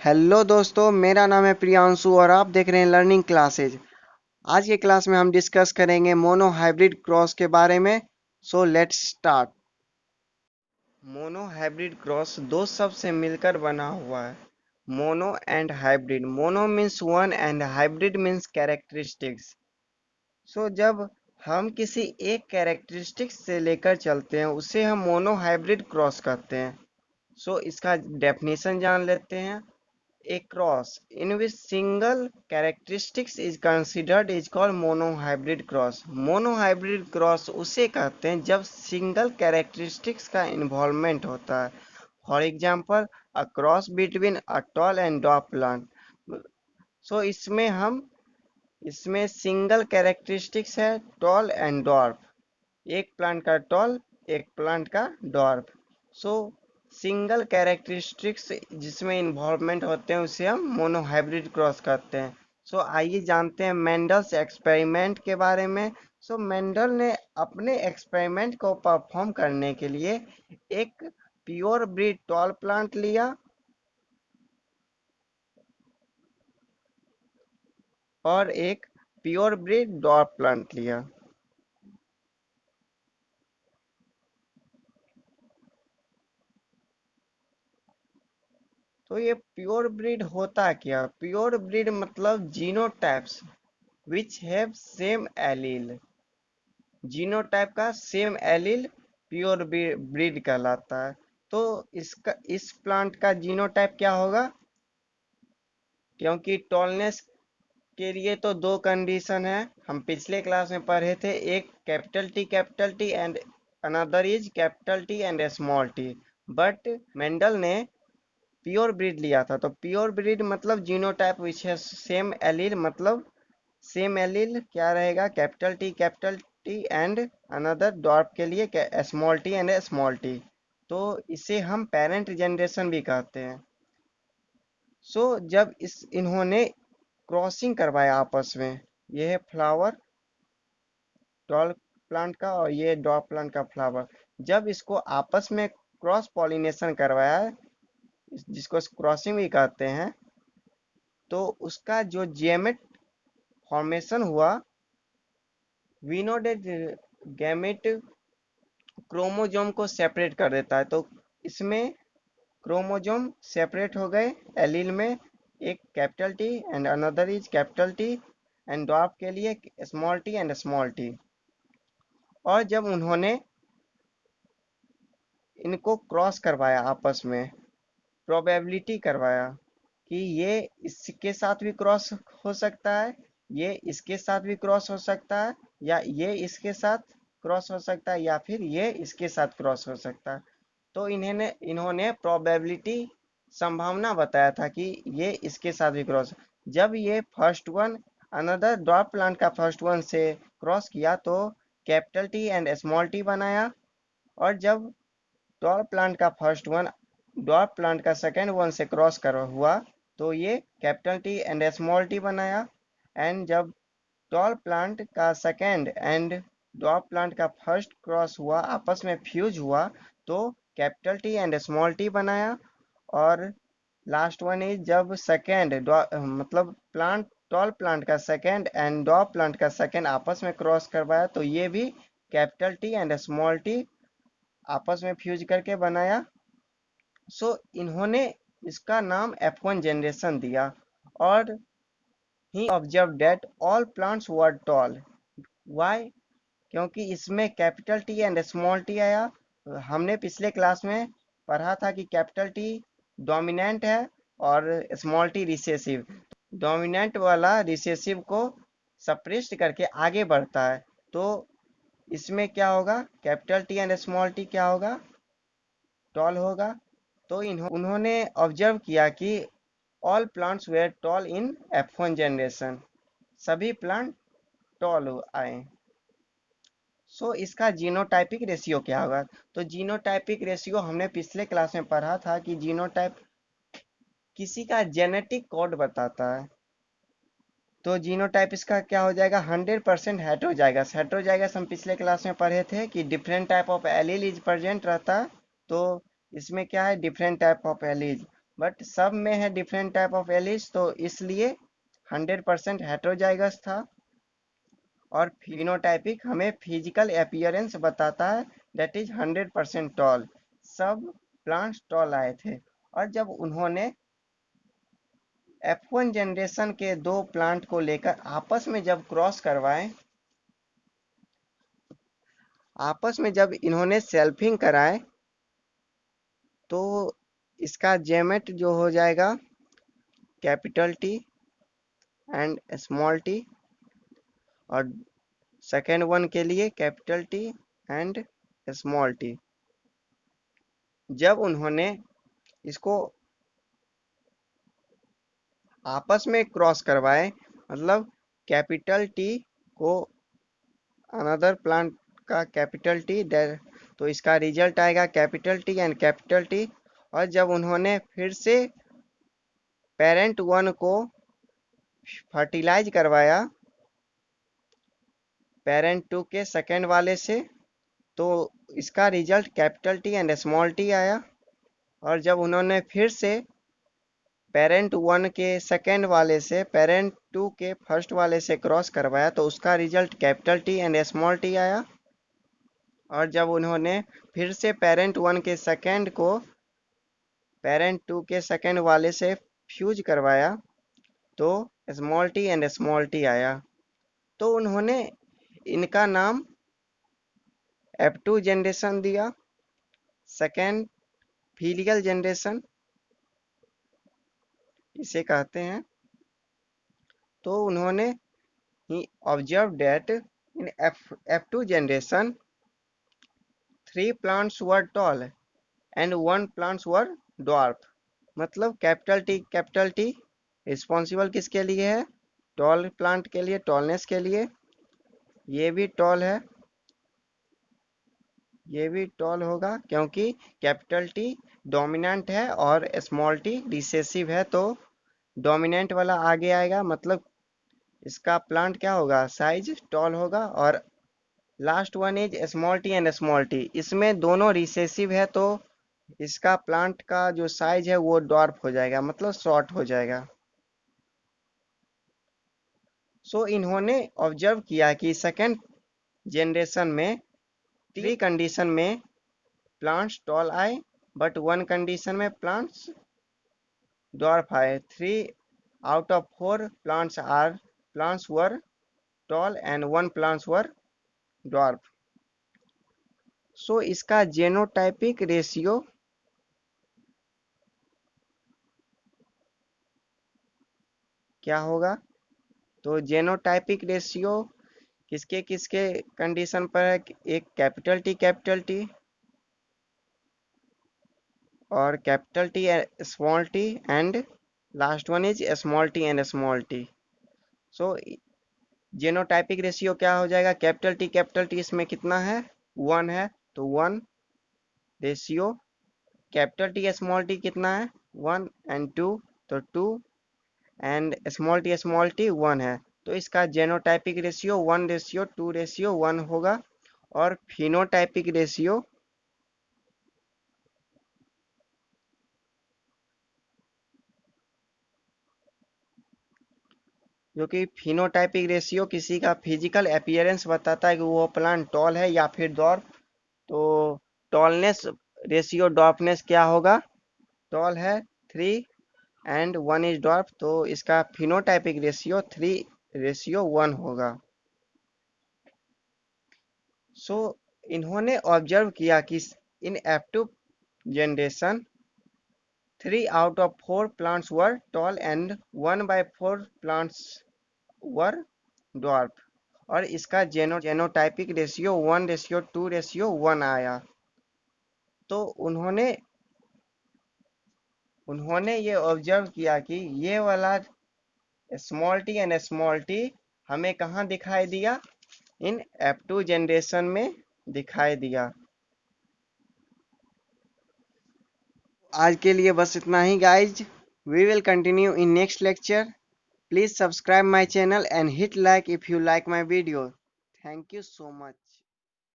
Hello दोस्तों, मेरा नाम है प्रियांशु और आप देख रहे हैं लर्निंग क्लासेज। आज के क्लास में हम डिस्कस करेंगे मोनो हाइब्रिड क्रॉस के बारे में। So let's start. Mono hybrid cross दो शब्द से मिलकर बना हुआ है। Mono and hybrid. Mono means one and hybrid means characteristics. जब हम किसी एक कैरेक्टरिस्टिक्स से लेकर चलते हैं उसे हम मोनो हाइब्रिड क्रॉस कहते हैं। इसका डेफिनेशन जान लेते हैं। A cross in which single characteristics is considered is called monohybrid cross. Monohybrid cross उसे कहते हैं जब सिंगल कैरेक्टरिस्टिक्स का इन्वॉल्वमेंट होता है। For example a cross between a tall and dwarf plant. इसमें सिंगल कैरेक्टरिस्टिक्स है टॉल एंड डॉर्फ। एक प्लांट का टॉल, एक प्लांट का डॉर्फ। सो सिंगल कैरेक्टरिस्टिक्स जिसमें इन्वॉल्वमेंट होते हैं उसे हम मोनोहाइब्रिड क्रॉस कहते हैं। आइए जानते हैं मेंडल्स एक्सपेरिमेंट के बारे में। मेंडल ने अपने एक्सपेरिमेंट को परफॉर्म करने के लिए एक प्योर ब्रीड टॉल प्लांट लिया और एक प्योर ब्रीड डॉर्फ प्लांट लिया। तो ये प्योर ब्रीड होता क्या? प्योर ब्रीड मतलब genotypes which have same allele. Genotype का सेम एलील प्योर ब्रीड कहलाता है। तो इस प्लांट का जीनोटाइप क्या होगा? क्योंकि टॉलनेस के लिए तो दो कंडीशन है, हम पिछले क्लास में पढ़े थे। एक capital T and another is capital T and small T. But Mendel ने प्योर ब्रीड लिया था, तो प्योर ब्रीड मतलब जीनोटाइप विच है सेम एलील, मतलब सेम एलील क्या रहेगा? Capital T and another dwarf के लिए small T and small T. तो इसे हम पेरेंट जनरेशन भी कहते हैं। जब इन्होंने क्रॉसिंग करवाया आपस में, ये है फ्लावर डॉल प्लांट का और ये डॉर्फ प्लांट का फ्लावर। जब इसको आपस में क्रॉस पॉलिनेशन करवाया, जिसको क्रॉसिंग भी कहते हैं, तो उसका जो जेमेट फॉर्मेशन हुआ, we know that gamete chromosome को सेपरेट कर देता है। तो इसमें क्रोमोजोम सेपरेट हो गए एलील में, एक capital T and another is capital T, and dwarf के लिए small T and small T. और जब उन्होंने इनको क्रॉस करवाया आपस में, प्रोबेबिलिटी करवाया कि ये इसके साथ भी क्रॉस हो सकता है, ये इसके साथ भी क्रॉस हो सकता है, या ये इसके साथ क्रॉस हो सकता है, या फिर ये इसके साथ क्रॉस हो सकता है। तो इन्होंने प्रोबेबिलिटी संभावना बताया था कि ये इसके साथ भी क्रॉस। जब ये first one another dot plant का फर्स्ट वन से क्रॉस किया तो capital T and small T बनाया। और जब डॉट प्लांट का फर्स्ट वन डॉट प्लांट का सेकेंड वन से क्रॉस कर हुआ तो ये capital T and small T बनाया। एंड जब डॉल प्लांट का सेकेंड एंड डॉट प्लांट का फर्स्ट क्रॉस हुआ, आपस में फ्यूज हुआ, तो capital T and small T बनाया। और लास्ट वन इज जब सेकेंड मतलब प्लांट टॉल प्लांट का सेकेंड एंड डॉ प्लांट का सेकेंड आपस में क्रॉस करवाया, तो ये भी capital T and small T आपस में फ्यूज करके बनाया। इन्होंने इसका नाम F1 जनरेशन दिया। और he observe that all plants were tall. Why? क्योंकि इसमें capital T and small T आया। हमने पिछले क्लास में पढ़ा था कि कैपिटल टी डोमिनेंट है और स्मॉल टी रिसेसिव। डोमिनेंट वाला रिसेसिव को सप्रेस्ड करके आगे बढ़ता है, तो इसमें क्या होगा? Capital T and small T क्या होगा? टॉल होगा। तो उन्होंने ऑब्जर्व किया कि all plants were tall in F1 generation. सभी प्लांट टॉल आए। इसका जीनोटाइपिक रेशियो क्या होगा? तो जीनोटाइपिक रेशियो हमने पिछले क्लास में पढ़ा था कि जीनोटाइप किसी का जेनेटिक कोड बताता है। तो जीनोटाइप इसका क्या हो जाएगा? 100% हेटेरोजाइगस। हेटेरोजाइगस हम पिछले क्लास में पढ़े थे कि different type of allele is present रहता है। तो इसमें क्या है? Different type of allele. But सब में है डिफरेंट टाइप ऑफ एलिस, तो इसलिए 100% हेटेरोजाइगस था। और फिनोटाइपिक हमें फिजिकल अपीयरेंस बताता है, दैट इज 100% टॉल। सब प्लांट्स टॉल आए थे। और जब उन्होंने F1 जनरेशन के दो प्लांट को लेकर आपस में जब क्रॉस करवाए, आपस में जब इन्होंने सेल्फिंग कराए, तो इसका जेमेट जो हो जाएगा capital T and small T, और सेकेंड वन के लिए capital T and small T. जब उन्होंने इसको आपस में क्रॉस करवाए, मतलब कैपिटल टी को अनदर प्लांट का कैपिटल टी, तो इसका रिजल्ट आएगा capital T and capital T. और जब उन्होंने फिर से पेरेंट वन को फर्टिलाइज करवाया पेरेंट टू के सेकेंड वाले से, तो इसका result capital T and small T आया। और जब उन्होंने फिर से पेरेंट वन के सेकेंड वाले से पेरेंट टू के फर्स्ट वाले से क्रॉस करवाया, तो उसका result capital T and small T आया। और जब उन्होंने फिर से पेरेंट वन के सेकेंड को पेरेंट टू के सेकेंड वाले से फ्यूज करवाया, तो small T and small T आया। तो उन्होंने इनका नाम F2 जनरेशन दिया, सेकेंड फीलियल जनरेशन इसे कहते हैं। तो उन्होंने he observe that in F2 generation 3 plants were tall and 1 plants were dwarf. मतलब कैपिटल टी रिस्पॉन्सिबल किसके लिए है? टॉल प्लांट के लिए, टॉलनेस के लिए। ये भी टॉल है, ये भी टॉल होगा, क्योंकि कैपिटल टी डोमिनेंट है और स्मॉल टी रिसेसिव है, तो डोमिनेंट वाला आगे आएगा, मतलब इसका प्लांट क्या होगा? साइज टॉल होगा। और last one is small T and small T, इसमें दोनों रिसेसिव है, तो इसका प्लांट का जो साइज है वो डॉर्फ हो जाएगा, मतलब शॉर्ट हो जाएगा। सो इन्होंने ऑब्जर्व किया कि सेकेंड जनरेशन में 3 कंडीशन में प्लांट्स टॉल आए, बट 1 कंडीशन में प्लांट्स डॉर्फ आए। 3 out of 4 plants were tall and 1 plants were dwarf. So इसका जेनोटाइपिक रेशियो क्या होगा? तो जेनोटाइपिक रेशियो किसके किसके कंडीशन पर है? एक कैपिटल टी और capital T small T, and last one is small T and small T. So जेनोटाइपिक ratio क्या हो जाएगा? कैपिटल टी इसमें कितना है? 1 है, तो 1 ratio capital T small T कितना है? 1 एंड 2, तो 2 एंड स्मॉल टी 1 है। तो इसका जेनोटाइपिक रेशियो 1:2:1 होगा। और फिनोटाइपिक रेशियो जो कि फिनोटाइपिक रेशियो किसी का फिजिकल अपीयरेंस बताता है कि वो प्लांट टॉल है या फिर डॉर्फ। तो टॉलनेस रेशियो डॉर्फनेस क्या होगा? टॉल है 3 एंड 1 इज डॉर्फ, तो इसका फिनोटाइपिक रेशियो 3:1 होगा। सो इन्होंने ऑब्जर्व किया कि इन F2 generation 3 out of 4 plants were tall and 1/4 plants were dwarf. और इसका जेनोटाइपिक रेशियो 1:2:1 आया। तो उन्होंने ये ऑब्जर्व किया कि ये वाला small T and small T हमें कहाँ दिखाई दिया? इन F2 जनरेशन में दिखाई दिया। आज के लिए बस इतना ही guys. We will continue in next lecture. Please subscribe my channel and hit like if you like my video. Thank you so much.